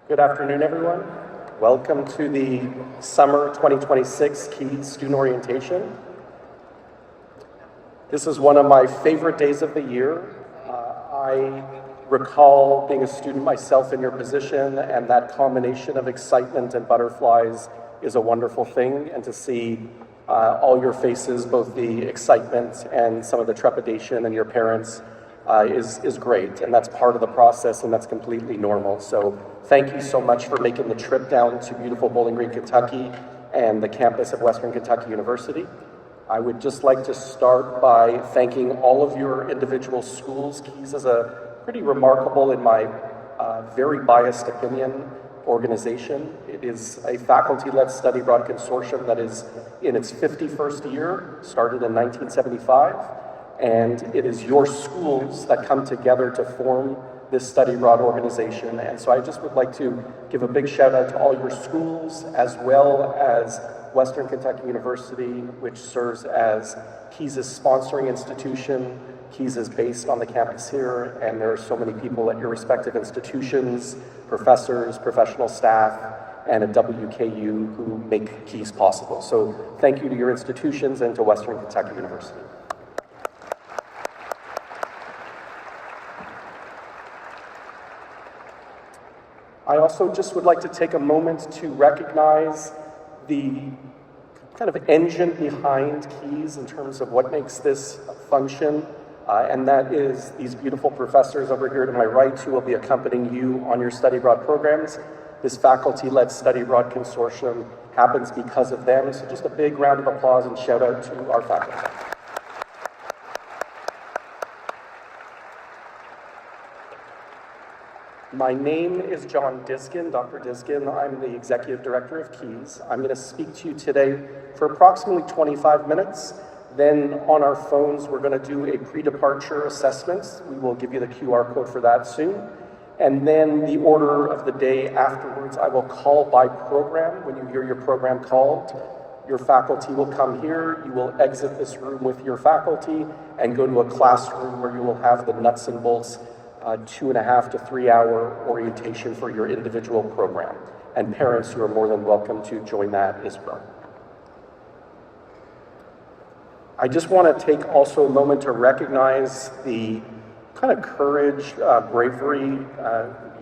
Good afternoon, everyone. Welcome to the Summer 2026 KIIS Student Orientation. This is one of my favorite days of the year. I recall being a student myself in your position, and that combination of excitement and butterflies is a wonderful thing, and to see all your faces, both the excitement and some of the trepidation, and your parents is great, and that's part of the process, and that's completely normal. So thank you so much for making the trip down to beautiful Bowling Green, Kentucky, and the campus of Western Kentucky University. I would just like to start by thanking all of your individual schools. KIIS is a pretty remarkable, in my very biased opinion, organization. It is a faculty-led study abroad consortium that is in its 51st year, started in 1975. And it is your schools that come together to form this study abroad organization. And so I just would like to give a big shout out to all your schools, as well as Western Kentucky University, which serves as KIIS's sponsoring institution. KIIS is based on the campus here, and there are so many people at your respective institutions, professors, professional staff, and at WKU who make KIIS possible. So thank you to your institutions and to Western Kentucky University. I also just would like to take a moment to recognize the kind of engine behind KIIS in terms of what makes this function, and that is these beautiful professors over here to my right who will be accompanying you on your study abroad programs. This faculty-led study abroad consortium happens because of them, so just a big round of applause and shout out to our faculty. My name is John Diskin, Dr. Diskin. I'm the Executive Director of KIIS. I'm going to speak to you today for approximately 25 minutes. Then on our phones, we're going to do a pre-departure assessment. We will give you the QR code for that soon. And then the order of the day afterwards, I will call by program. When you hear your program called, your faculty will come here. You will exit this room with your faculty and go to a classroom where you will have the nuts and bolts 2.5 to 3 hour orientation for your individual program. And parents, who are more than welcome to join that as well. I just want to take also a moment to recognize the kind of courage, bravery,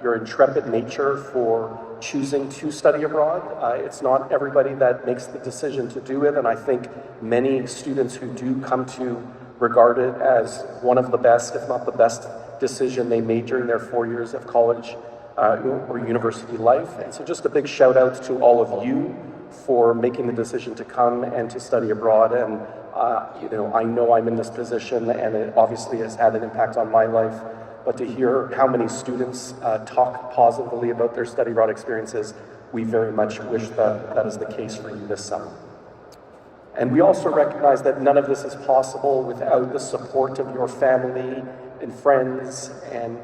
your intrepid nature for choosing to study abroad. It's not everybody that makes the decision to do it, and I think many students who do come to regard it as one of the best, if not the best, decision they made during their 4 years of college or university life. And so just a big shout out to all of you for making the decision to come and to study abroad. And I know I'm in this position, and it obviously has had an impact on my life, but to hear how many students talk positively about their study abroad experiences, we very much wish that that is the case for you this summer. And we also recognize that none of this is possible without the support of your family and friends, and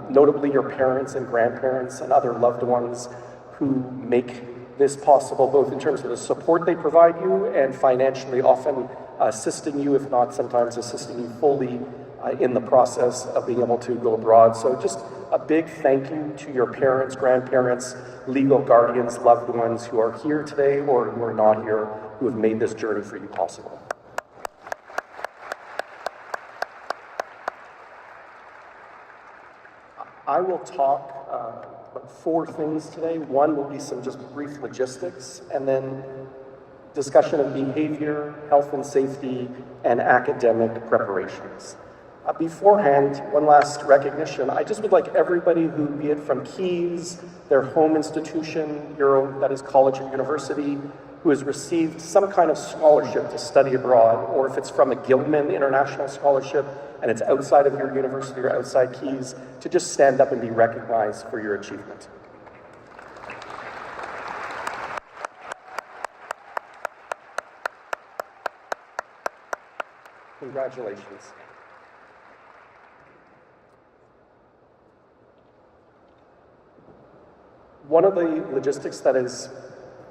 notably your parents and grandparents and other loved ones who make this possible, both in terms of the support they provide you and financially, often assisting you, if not sometimes assisting you fully in the process of being able to go abroad. So just a big thank you to your parents, grandparents, legal guardians, loved ones who are here today or who are not here, who have made this journey for you possible. I will talk about 4 things today. One will be some just brief logistics, and then discussion of behavior, health and safety, and academic preparations. Beforehand, one last recognition. I just would like everybody who, be it from KIIS, their home institution, that is college or university, who has received some kind of scholarship to study abroad, or if it's from a Gilman International Scholarship and it's outside of your university or outside KIIS, to just stand up and be recognized for your achievement. Congratulations. One of the logistics that is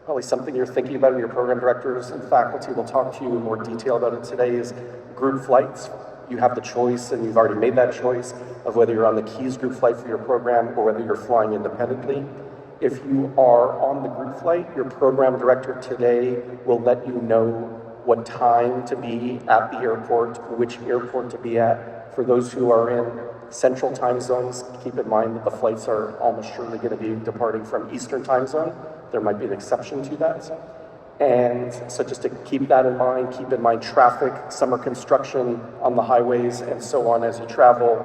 probably something you're thinking about, and your program directors and faculty will talk to you in more detail about it today, is group flights. You have the choice, and you've already made that choice, of whether you're on the KIIS group flight for your program or whether you're flying independently. If you are on the group flight, your program director today will let you know what time to be at the airport, which airport to be at. For those who are in central time zones, keep in mind that the flights are almost surely going to be departing from Eastern time zone. There might be an exception to that. And so just to keep that in mind, keep in mind traffic, summer construction on the highways, and so on as you travel.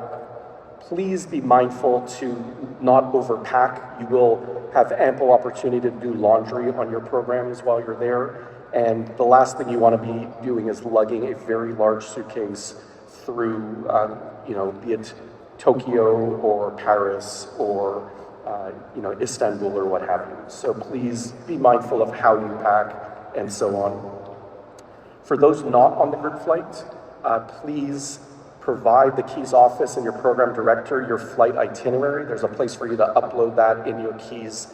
Please be mindful to not overpack. You will have ample opportunity to do laundry on your programs while you're there. And the last thing you want to be doing is lugging a very large suitcase through, be it Tokyo or Paris or Istanbul or what have you. So please be mindful of how you pack and so on. For those not on the group flight, please provide the KIIS office and your program director your flight itinerary. There's a place for you to upload that in your KIIS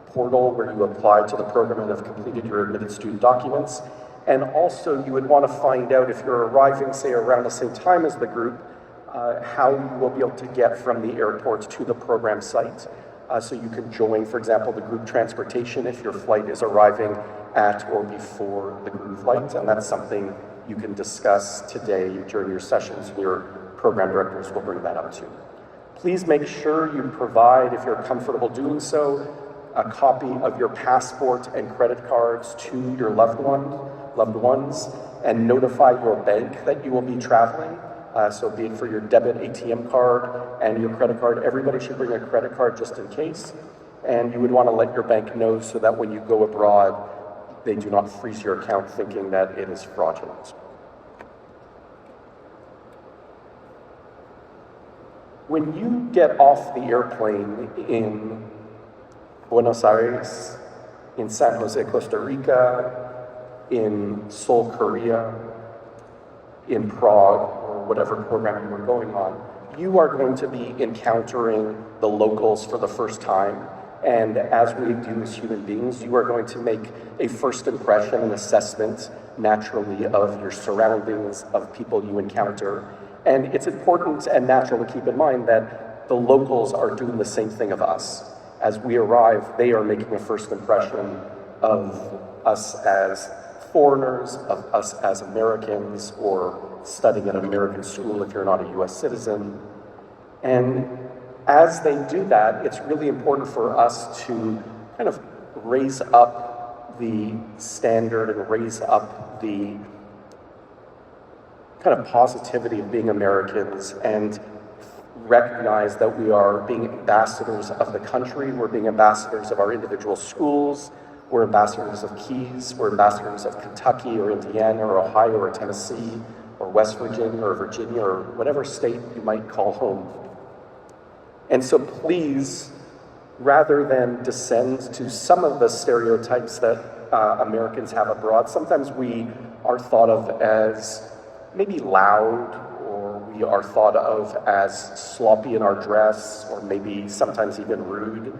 portal where you apply to the program and have completed your admitted student documents. And also you would want to find out if you're arriving, say, around the same time as the group, how you will be able to get from the airport to the program site. So you can join, for example, the group transportation if your flight is arriving at or before the group flight. And that's something you can discuss today during your sessions. Your program directors will bring that up too. Please make sure you provide, if you're comfortable doing so, a copy of your passport and credit cards to your loved ones, and notify your bank that you will be traveling. So be it for your debit ATM card and your credit card, everybody should bring a credit card just in case. And you would want to let your bank know so that when you go abroad, they do not freeze your account thinking that it is fraudulent. When you get off the airplane in Buenos Aires, in San Jose, Costa Rica, in Seoul, Korea, in Prague, or whatever program you are going on, you are going to be encountering the locals for the first time. And as we do as human beings, you are going to make a first impression and assessment, naturally, of your surroundings, of people you encounter. And it's important and natural to keep in mind that the locals are doing the same thing of us. As we arrive, they are making a first impression of us as foreigners, of us as Americans, or studying at an American school if you're not a US citizen. And as they do that, it's really important for us to kind of raise up the standard and raise up the kind of positivity of being Americans and recognize that we are being ambassadors of the country, we're being ambassadors of our individual schools, we're ambassadors of KIIS, we're ambassadors of Kentucky or Indiana or Ohio or Tennessee or West Virginia or whatever state you might call home. And so please, rather than descend to some of the stereotypes that Americans have abroad, sometimes we are thought of as maybe loud, or we are thought of as sloppy in our dress, or maybe sometimes even rude.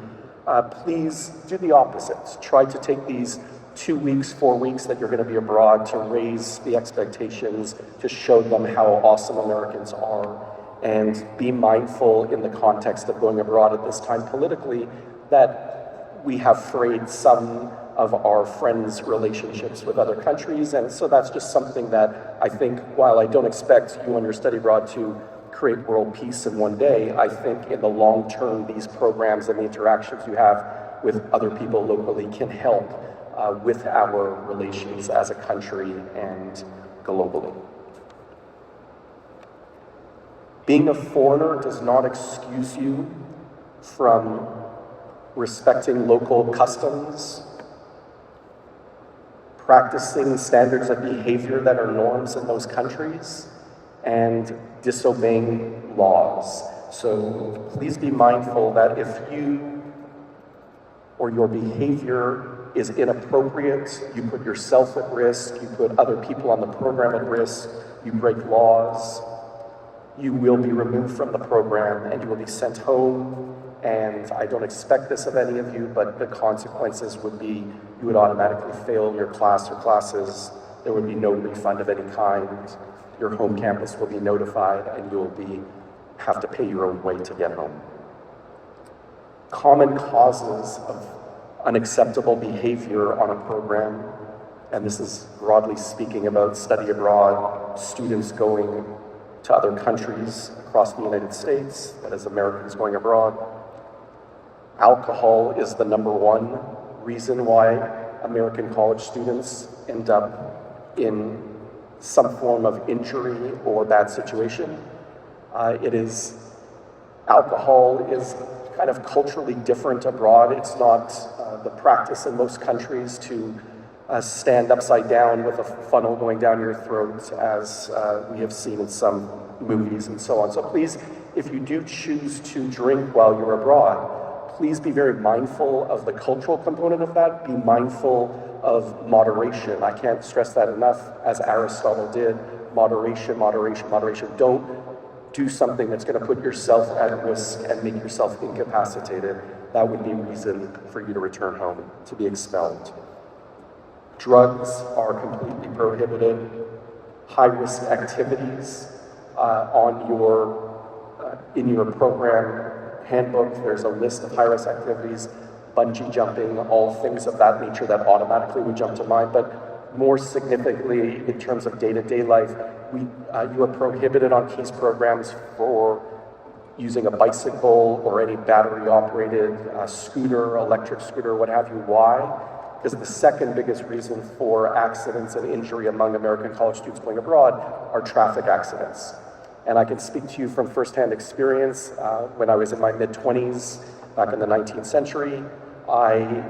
Please do the opposite. Try to take these 2 weeks, 4 weeks that you're going to be abroad to raise the expectations, to show them how awesome Americans are, and be mindful in the context of going abroad at this time politically that we have frayed some of our friends' relationships with other countries. And so that's just something that I think, while I don't expect you on your study abroad to create world peace in one day, I think in the long term, these programs and the interactions you have with other people locally can help with our relations as a country and globally. Being a foreigner does not excuse you from respecting local customs, practicing standards of behavior that are norms in those countries, and disobeying laws. So please be mindful that if you or your behavior is inappropriate, you put yourself at risk, you put other people on the program at risk, you break laws, you will be removed from the program and you will be sent home. And I don't expect this of any of you, but the consequences would be you would automatically fail your class or classes. There would be no refund of any kind. Your home campus will be notified and you will have to pay your own way to get home. common causes of unacceptable behavior on a program, and this is broadly speaking about study abroad, students going to other countries across the United States, that is Americans going abroad. Alcohol is the #1 reason why American college students end up in some form of injury or bad situation. Alcohol is kind of culturally different abroad. It's not the practice in most countries to stand upside down with a funnel going down your throat, as we have seen in some movies and so on. So please, if you do choose to drink while you're abroad, please be very mindful of the cultural component of that. Be mindful of moderation. I can't stress that enough, as Aristotle did. Moderation, moderation, moderation. Don't do something that's going to put yourself at risk and make yourself incapacitated. That would be reason for you to return home, to be expelled. Drugs are completely prohibited. High-risk activities in your program handbook, there's a list of high-risk activities, bungee jumping, all things of that nature that automatically would jump to mind. But more significantly, in terms of day-to-day life, you are prohibited on KIIS programs for using a bicycle or any battery-operated scooter, electric scooter, what have you. Why? Because the second biggest reason for accidents and injury among American college students going abroad are traffic accidents. And I can speak to you from firsthand experience. When I was in my mid-20s, back in the 19th century, I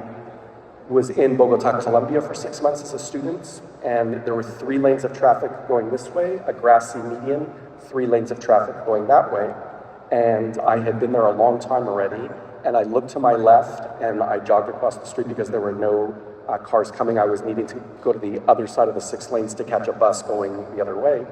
was in Bogota, Colombia for 6 months as a student, and there were 3 lanes of traffic going this way, a grassy median, 3 lanes of traffic going that way. And I had been there a long time already, and I looked to my left, and I jogged across the street because there were no cars coming. I was needing to go to the other side of the 6 lanes to catch a bus going the other way.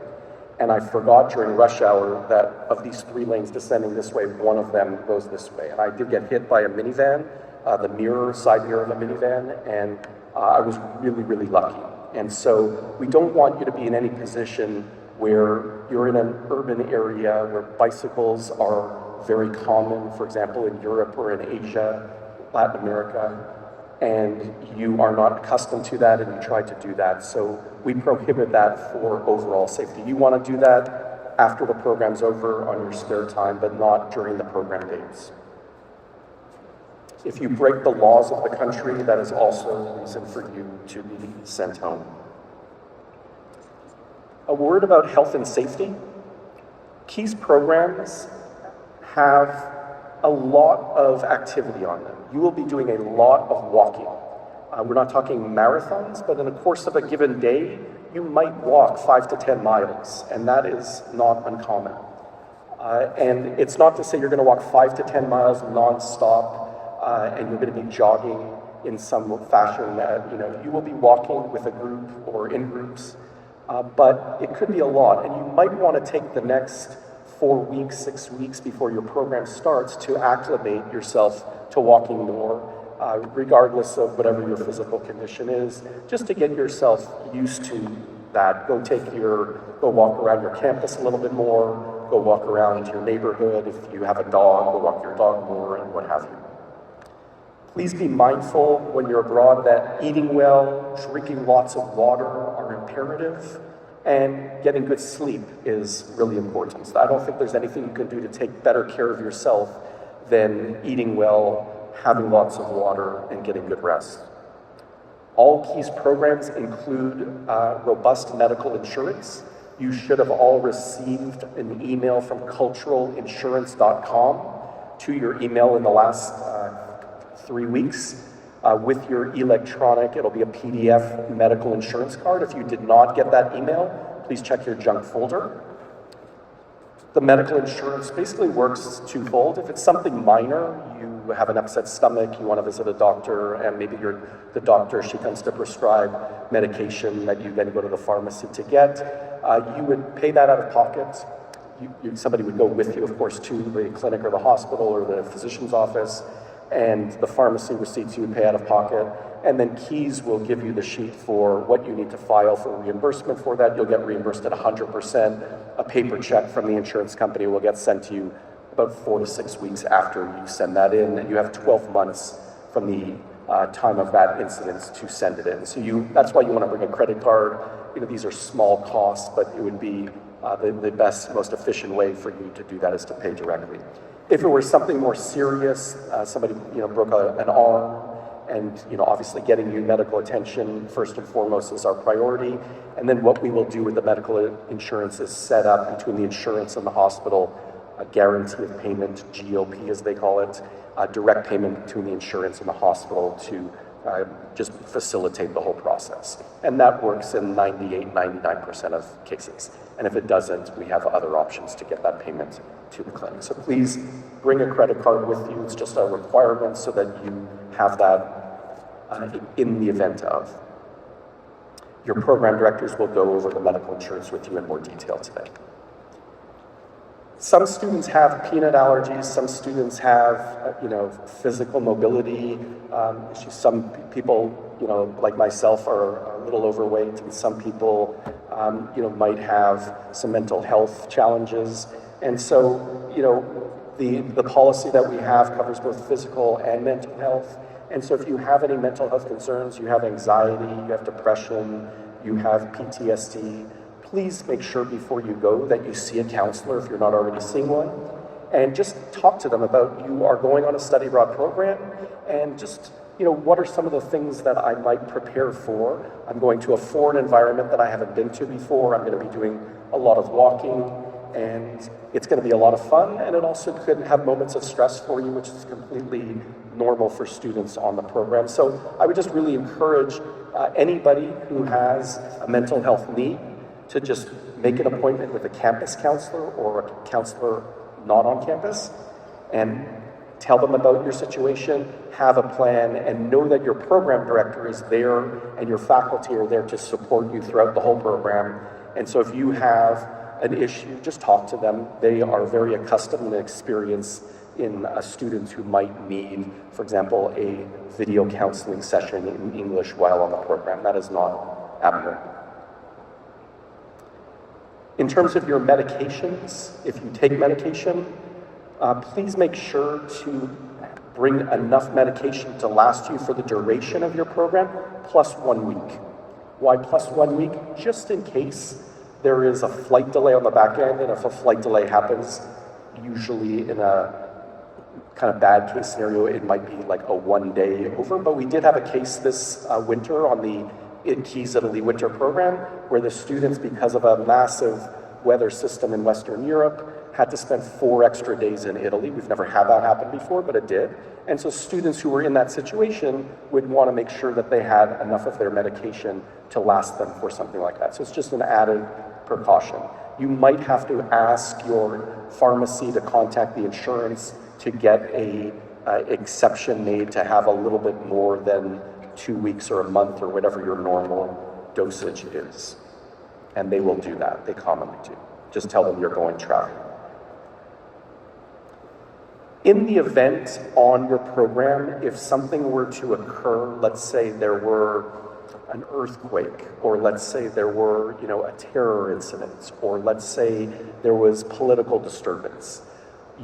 And I forgot during rush hour that of these 3 lanes descending this way, one of them goes this way. And I did get hit by a minivan, the side mirror of a minivan, and I was really, really lucky. And so we don't want you to be in any position where you're in an urban area where bicycles are very common, for example, in Europe or in Asia, Latin America, and you are not accustomed to that and you try to do that. So we prohibit that for overall safety. You want to do that after the program's over on your spare time, but not during the program dates. If you break the laws of the country, that is also a reason for you to be sent home. A word about health and safety. KIIS programs have a lot of activity on them. You will be doing a lot of walking. We're not talking marathons, but in the course of a given day, you might walk 5 to 10 miles, and that is not uncommon. And it's not to say you're going to walk 5 to 10 miles nonstop, and you're going to be jogging in some fashion. You will be walking with a group or in groups, but it could be a lot, and you might want to take the next 4 weeks, 6 weeks before your program starts to acclimate yourself to walking more, regardless of whatever your physical condition is, just to get yourself used to that. Go walk around your campus a little bit more, go walk around your neighborhood. If you have a dog, go walk your dog more, and what have you. Please be mindful when you're abroad that eating well, drinking lots of water are imperative, and getting good sleep is really important. So I don't think there's anything you can do to take better care of yourself than eating well, having lots of water, and getting good rest. All KIIS programs include robust medical insurance. You should have all received an email from culturalinsurance.com to your email in the last 3 weeks. With your electronic, it'll be a PDF medical insurance card. If you did not get that email, please check your junk folder. The medical insurance basically works twofold. If it's something minor, you have an upset stomach, you want to visit a doctor, and maybe the doctor, she comes to prescribe medication that you then go to the pharmacy to get, you would pay that out of pocket. Somebody would go with you, of course, to the clinic or the hospital or the physician's office, and the pharmacy receipts you would pay out of pocket, and then KIIS will give you the sheet for what you need to file for reimbursement for that. You'll get reimbursed at 100%. A paper check from the insurance company will get sent to you about 4 to 6 weeks after you send that in, and you have 12 months from the time of that incident to send it in. So that's why you want to bring a credit card. These are small costs, but it would be the best, most efficient way for you to do that is to pay directly. If it were something more serious, somebody broke an arm, and obviously getting you medical attention first and foremost is our priority. And then what we will do with the medical insurance is set up between the insurance and the hospital a guarantee of payment, GOP as they call it, direct payment between the insurance and the hospital to just facilitate the whole process. And that works in 98, 99% of cases. And if it doesn't, we have other options to get that payment to the clinic. So please bring a credit card with you. It's just a requirement so that you have that in the event of. Your program directors will go over the medical insurance with you in more detail today. Some students have peanut allergies, some students have, physical mobility issues. Some people, like myself, are a little overweight, and some people, might have some mental health challenges. And so, the policy that we have covers both physical and mental health. And so if you have any mental health concerns, you have anxiety, you have depression, you have PTSD, please make sure before you go that you see a counselor if you're not already seeing one, and just talk to them about you are going on a study abroad program, and just, what are some of the things that I might prepare for? I'm going to a foreign environment that I haven't been to before. I'm going to be doing a lot of walking, and it's going to be a lot of fun, and it also could have moments of stress for you, which is completely normal for students on the program. So I would just really encourage anybody who has a mental health need to just make an appointment with a campus counselor or a counselor not on campus and tell them about your situation, have a plan, and know that your program director is there and your faculty are there to support you throughout the whole program. And so if you have an issue, just talk to them. They are very accustomed and experienced in students who might need, for example, a video counseling session in English while on the program. That is not abnormal. In terms of your medications, if you take medication, please make sure to bring enough medication to last you for the duration of your program, plus 1 week. Why plus 1 week? Just in case there is a flight delay on the back end, and if a flight delay happens, usually in a kind of bad case scenario, it might be like a 1 day over. But we did have a case this winter on the KIIS Italy winter program, where the students, because of a massive weather system in Western Europe, had to spend 4 extra days in Italy. We've never had that happen before, but it did. And so students who were in that situation would want to make sure that they had enough of their medication to last them for something like that. So it's just an added precaution. You might have to ask your pharmacy to contact the insurance to get a exception made to have a little bit more than 2 weeks or a month or whatever your normal dosage is. And they will do that. They commonly do. Just tell them you're going traveling. In the event on your program, if something were to occur, let's say there were an earthquake, or let's say there were, a terror incident, or let's say there was political disturbance,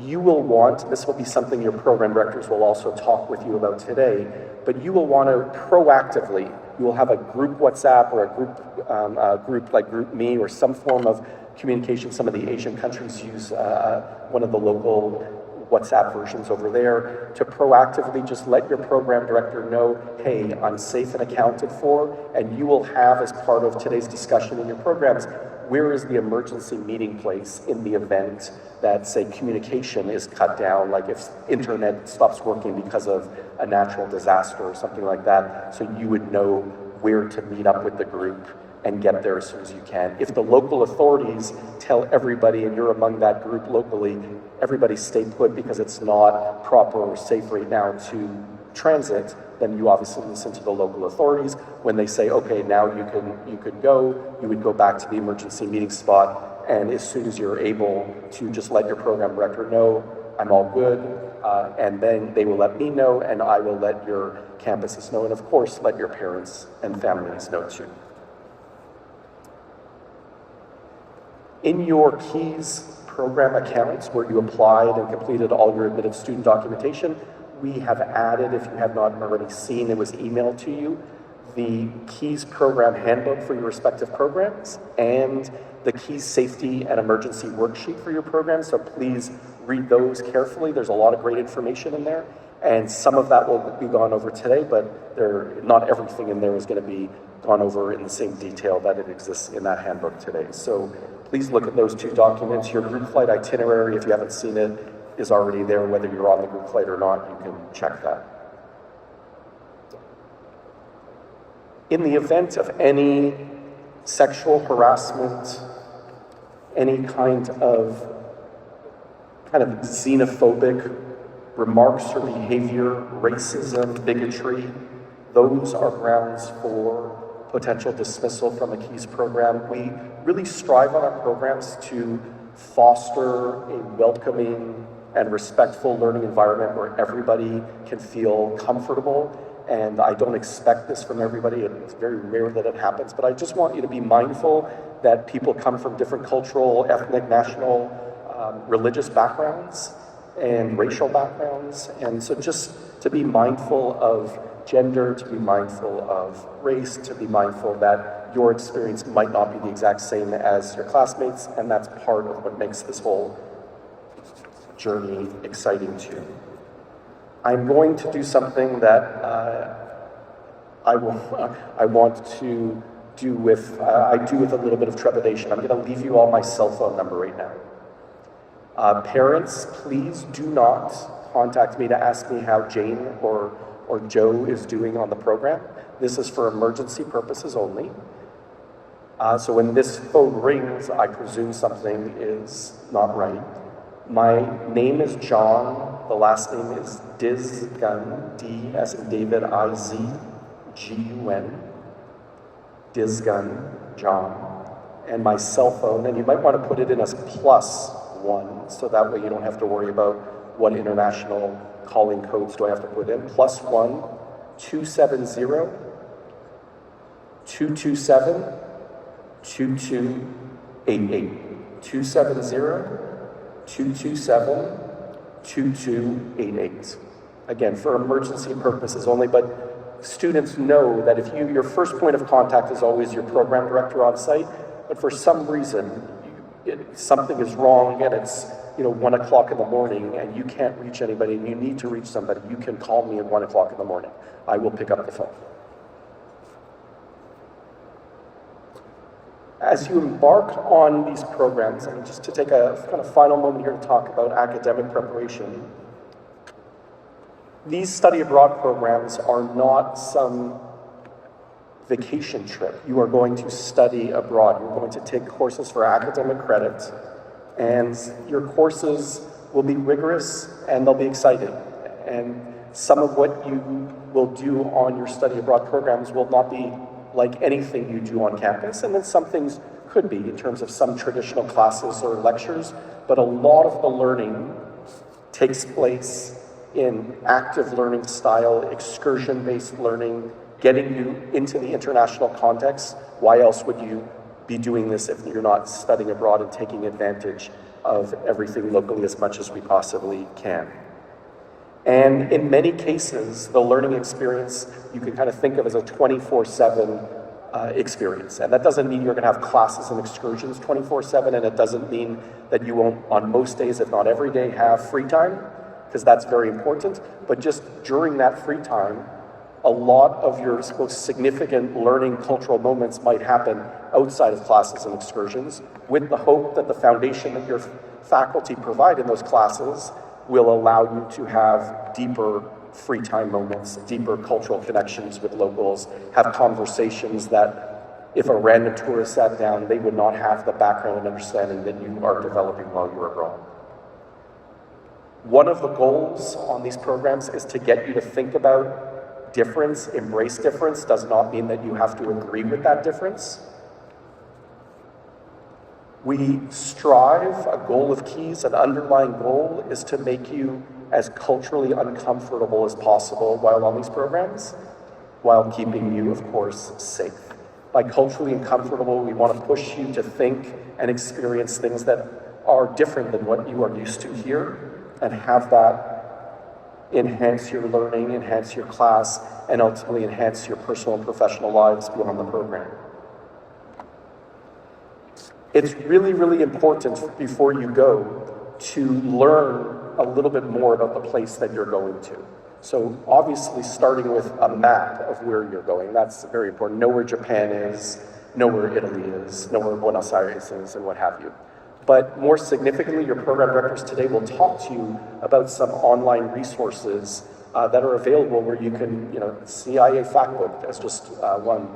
you will want, this will be something your program directors will also talk with you about today, but you will want to proactively, you will have a group WhatsApp or a group like GroupMe or some form of communication. Some of the Asian countries use one of the local WhatsApp versions over there to proactively just let your program director know, hey, I'm safe and accounted for, and you will have, as part of today's discussion in your programs, where is the emergency meeting place in the event that, say, communication is cut down, like if internet stops working because of a natural disaster or something like that, so you would know where to meet up with the group and get there as soon as you can. If the local authorities tell everybody, and you're among that group locally, everybody stay put because it's not proper or safe right now to transit, then you obviously listen to the local authorities. When they say, okay, now you could go, you would go back to the emergency meeting spot, and as soon as you're able to just let your program director know, I'm all good, and then they will let me know, and I will let your campuses know, and of course, let your parents and families know too. In your KIIS program accounts where you applied and completed all your admitted student documentation. We have added, if you have not already seen, it was emailed to you, the KIIS program handbook for your respective programs and the KIIS safety and emergency worksheet for your program. So please read those carefully. There's a lot of great information in there. And some of that will be gone over today, but not everything in there is going to be gone over in the same detail that it exists in that handbook today. So please look at those two documents. Your group flight itinerary, if you haven't seen it, is already there. Whether you're on the group flight or not, you can check that. In the event of any sexual harassment, any kind of xenophobic remarks or behavior, racism, bigotry, those are grounds for potential dismissal from a KIIS program. We really strive on our programs to foster a welcoming and respectful learning environment where everybody can feel comfortable. And I don't expect this from everybody, and it's very rare that it happens, but I just want you to be mindful that people come from different cultural, ethnic, national, religious backgrounds and racial backgrounds. And so just to be mindful of gender, to be mindful of race, to be mindful that your experience might not be the exact same as your classmates, and that's part of what makes this whole journey exciting too. I'm going to do something that I want to do with, I do with a little bit of trepidation. I'm going to leave you all my cell phone number right now. Parents, please do not contact me to ask me how Jane or Joe is doing on the program. This is for emergency purposes only. So when this phone rings, I presume something is not right. My name is John. The last name is Dizgun, D as in David, I-Z-G-U-N. Dizgun, John. And my cell phone, and you might want to put it in as +1, so that way you don't have to worry about what international calling codes do I have to put in. +1 270 227 2288. 270 227 2288. Again, for emergency purposes only, but students know that if your first point of contact is always your program director on site, but for some reason something is wrong and it's 1 o'clock in the morning and you can't reach anybody and you need to reach somebody, you can call me at 1 o'clock in the morning. I will pick up the phone. As you embark on these programs, and just to take a kind of final moment here to talk about academic preparation, these study abroad programs are not some vacation trip. You are going to study abroad. You're going to take courses for academic credit, and your courses will be rigorous and they'll be exciting. And some of what you will do on your study abroad programs will not be like anything you do on campus, and then some things could be in terms of some traditional classes or lectures, but a lot of the learning takes place in active learning style, excursion-based learning, getting you into the international context. Why else would you be doing this if you're not studying abroad and taking advantage of everything locally as much as we possibly can? And in many cases, the learning experience you can kind of think of as a 24/7 experience. And that doesn't mean you're going to have classes and excursions 24/7, and it doesn't mean that you won't, on most days, if not every day, have free time, because that's very important. But just during that free time, a lot of your most significant learning cultural moments might happen outside of classes and excursions, with the hope that the foundation that your faculty provide in those classes will allow you to have deeper free time moments, deeper cultural connections with locals, have conversations that if a random tourist sat down, they would not have the background and understanding that you are developing while you're abroad. One of the goals on these programs is to get you to think about difference, embrace difference. Does not mean that you have to agree with that difference. We strive, a goal of KIIS, an underlying goal is to make you as culturally uncomfortable as possible while on these programs, while keeping you, of course, safe. By culturally uncomfortable, we want to push you to think and experience things that are different than what you are used to here, and have that enhance your learning, enhance your class, and ultimately enhance your personal and professional lives beyond the program. It's really, really important before you go to learn a little bit more about the place that you're going to. So obviously starting with a map of where you're going, that's very important. Know where Japan is, know where Italy is, know where Buenos Aires is, and what have you. But more significantly, your program directors today will talk to you about some online resources that are available where you can, CIA Factbook is just one,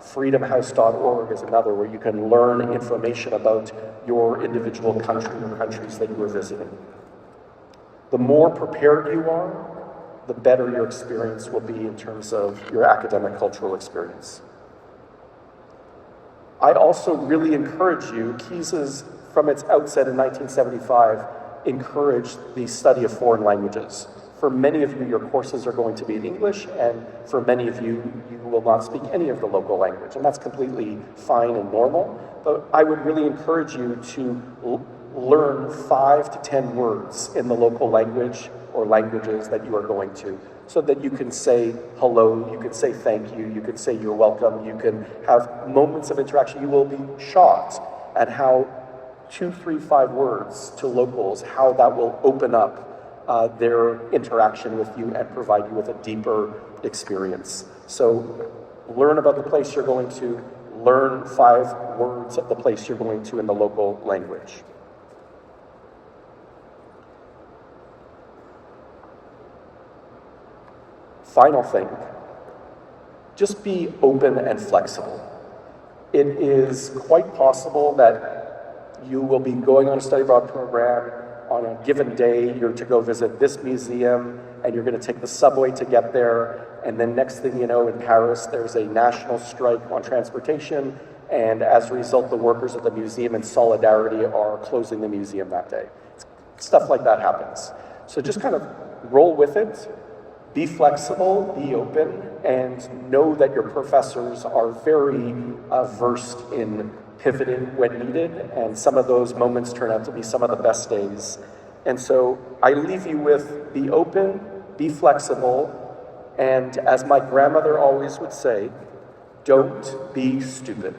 freedomhouse.org is another, where you can learn information about your individual country or countries that you are visiting. The more prepared you are, the better your experience will be in terms of your academic cultural experience. I also really encourage you, KIIS is, from its outset in 1975, encouraged the study of foreign languages. For many of you, your courses are going to be in English, and for many of you, you will not speak any of the local language, and that's completely fine and normal. But I would really encourage you to learn 5 to 10 words in the local language or languages that you are going to, so that you can say hello, you can say thank you, you can say you're welcome, you can have moments of interaction. You will be shocked at how 2, 3, 5 words to locals, how that will open up their interaction with you and provide you with a deeper experience. So learn about the place you're going to, learn 5 words of the place you're going to in the local language. Final thing, just be open and flexible. It is quite possible that you will be going on a study abroad program. On a given day, you're to go visit this museum, and you're going to take the subway to get there, and then next thing you know, in Paris, there's a national strike on transportation, and as a result, the workers of the museum in solidarity are closing the museum that day. Stuff like that happens. So just kind of roll with it. Be flexible, be open, and know that your professors are very versed in pivoting when needed, and some of those moments turn out to be some of the best days. And so I leave you with be open, be flexible, and as my grandmother always would say, don't be stupid.